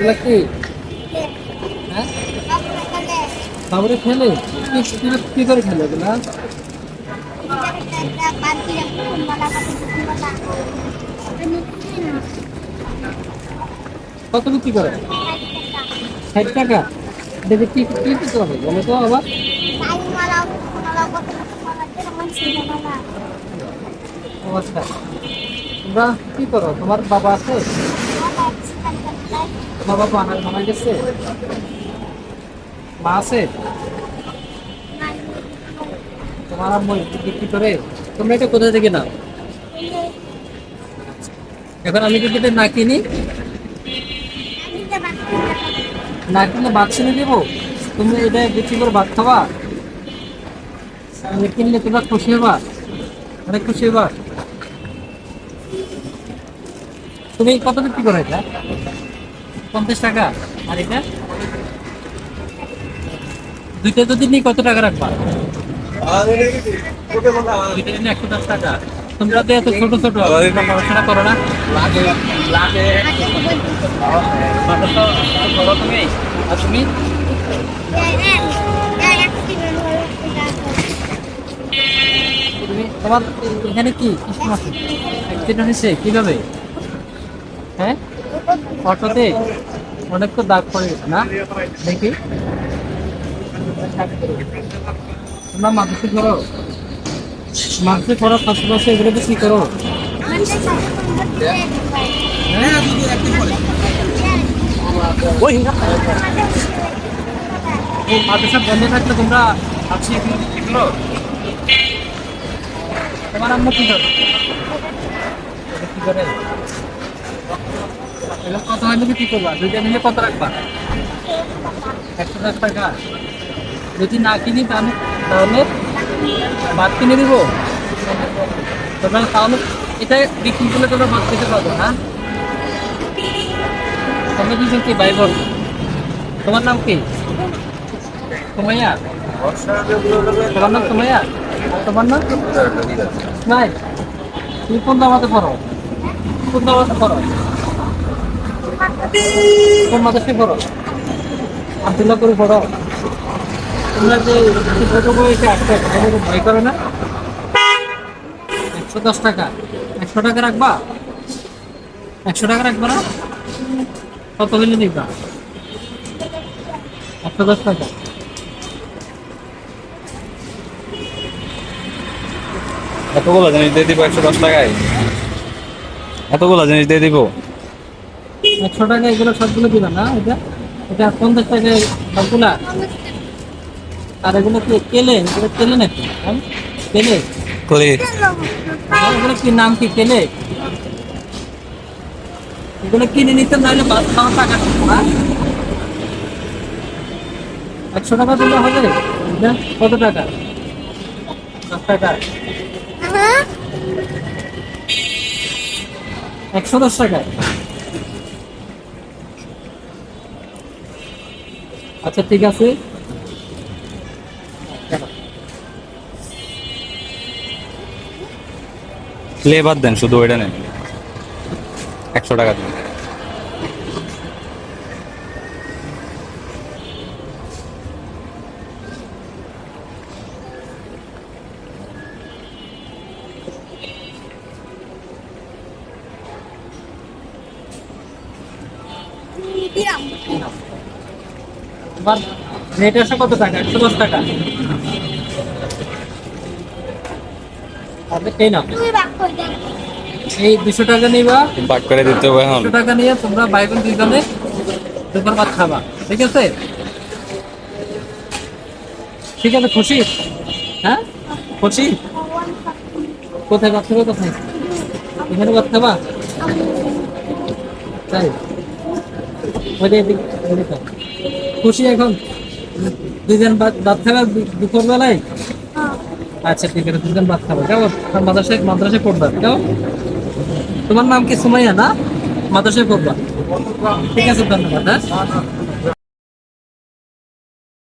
এগুলা কি? হ্যাঁ, বাবুরে খেলে কি করে খেলে এগুলা? কত বিক্রি করে? 60 টাকা। দেখে কি কি দিতে হবে বলো তো আবার। ও আচ্ছা, তোমরা কি করো? তোমার বাবা আছে? তোমার বাবা মারা গেছে? মা আছে? তোমার আম্মু বিক্রি করে? তোমরা এটা কোথা থেকে নাও? এখন আমি যদি এটা না কিনি, না কিনলে ভাত কিনে দেবো, তুমি এটা বিক্রি করে ভাত খাবা? কিনলে তোমরা খুশি হবা? অনেক খুশি হবা? তুমি কত বিক্রি করো এটা? 50 টাকা। আর এটা দুইটা যদি নিই কত টাকা রাখবা? দুইটা নিলে 110 টাকা। তোমরা তো এত ছোট ছোট পড়াশোনা করো না? করো তুমি? আর তুমি? তোমার এখানে কি কিসের মাছ অ্যাক্সিডেন্ট হয়েছে কিভাবে? হ্যাঁ, অটোতে? অনেক তো দাগ পড়ে গেছে না? দেখি তোমরা মাদ্রাসা করো? মাদ্রাসা করো, পাশাপাশি এগুলো কি করো? হ্যাঁ, ওই মাদ্রাসা বন্ধ থাকলে তোমরা ভাবছি এগুলো। তোমার আম্মু কি করে? কি করে? এগুলো কত হয় কি করবা? দুইটা মিলে কত রাখবা? 110 টাকা। যদি না কিনি তাহলে তাহলে ভাত কিনে দিব। তোমরা তাহলে এটা বিক্রি করলে তোমরা ভাত খেতে পারবো না? তোমরা দুজন কি ভাই বোন? তোমার নাম কি? সুমাইয়া? তোমার নাম সুমাইয়া? তোমার নাম নাই? তুমি কোন দামাতে পড়ো? কোন দামাতে পড়ো? কোন মাদ্রাসায় পড়ো? আব্দুল্লাহ করে পড়ো? তোমরা যে ছোট বয়সে আসছো তোমাদের ভয় করে না? 110 টাকা। 100 টাকা রাখবা? 100 টাকা রাখবা না? কত হইলে নিবা? 110 টাকা। এতগুলো জিনিস দিয়ে দিব 110 টাকায়? এতগুলো জিনিস দিয়ে দিব? 100 টাকা এগুলো সবগুলো দিবা না? এটা এটা 50 টাকায় সবগুলা। আর এগুলো কি কেলে? এগুলো কেলে নাকি? হ্যাঁ? কেলে? করি। এগুলো কি নাম কি কেলে? এগুলো কিনে নিতে নাহলে ভাত খাওয়ার টাকা থাকবো না। 100 টাকা দিলে হবে? এটা কত টাকা? 10 টাকা। 110 টাকায়। আচ্ছা ঠিক আছে। লেবার দেন, শুধু ওইটা নেন। 100 টাকা দিন। এবার রেট আসে কত টাকা? 110 টাকা। আপনি এই নাও, এই 200 টাকা নিবা। বাক করে দিতে হবে এখন। 200 টাকা নিয়ে তোমরা ভাই বোন দুজনে দুপুর ভাত খাবা, ঠিক আছে? ঠিক আছে, খুশি? হ্যাঁ খুশি। কোথায় ভাত খাবে? কোথায়? এখানে ভাত খাবা? তাই খুশি এখন? দুজন ভাত খাবে দুপুর বেলায়? আচ্ছা ঠিক আছে, দুজন ভাত খাবে। কেমন? মাদ্রাসায় মাদ্রাসায় পড়বা কেমন? তোমার নাম কি? সুমাইয়া না? মাদ্রাসায় পড়বা? ঠিক আছে, ধন্যবাদ। হ্যাঁ।